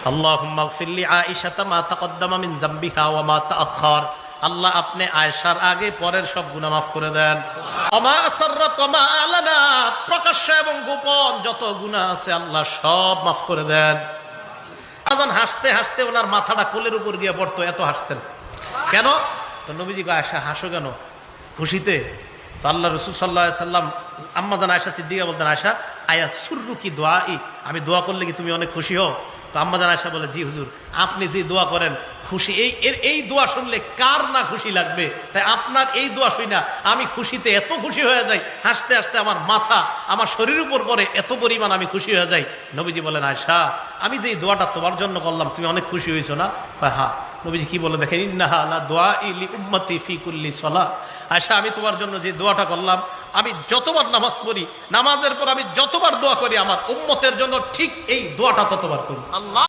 আল্লাহুম্মা গফির লি আয়েশাতা মা তাকদ্দামা মিন যামবিহা ওয়া মা তাআখার। আল্লাহ আপনি আয়েশার আগে পরের সব গুনাহ মাফ করে দেন। আমা আসররাত ওয়া মা আলানাত, প্রকাশ্য এবং গোপন যত গুনাহ আছে আল্লাহ সব মাফ করে দেন। আজান হাসতে হাসতে ওনার মাথাটা কোলের উপর গিয়ে পড়তো, এত হাসতেন। কেন? তো নবীজি কয়, আয়েশা হাসো কেন? খুশিতে? তো আল্লাহ রাসূল সাল্লাল্লাহু আলাইহি সাল্লাম আম্মা জান আয়েশা সিদ্দিকা বলতেন, আয়েশা আয়া সুররুকি দুআই, আমি দোয়া করলে কি তুমি অনেক খুশি হও? তো আম্মা জান আয়েশা বলে, জি হুজুর, আপনি যে দোয়া করেন খুশি, এই দোয়া শুনলে কার না খুশি লাগবে? তাই আপনার এই দোয়া শুই না আমি খুশিতে এত খুশি হয়ে যাই, হাসতে হাসতে আমার মাথা আমার শরীর উপর পরে, এত পরিমাণ আমি খুশি হয়ে যাই। নবীজি বলেন, আয়েশা আমি যে এই দোয়াটা তোমার জন্য করলাম তুমি অনেক খুশি হয়েছো না? হ্যাঁ। নবীজি কি বলে দেখেন, ইন্নাহা লা দুআই লি উম্মতি ফি কুল্লি সালাহ। আয়েশা আমি তোমার জন্য যে দোয়াটা করলাম, আমি যতবার নামাজ পড়ি, নামাজের পর আমি যতবার দোয়া করি আমার উম্মতের জন্য ঠিক এই দোয়াটা ততবার করি। আল্লাহ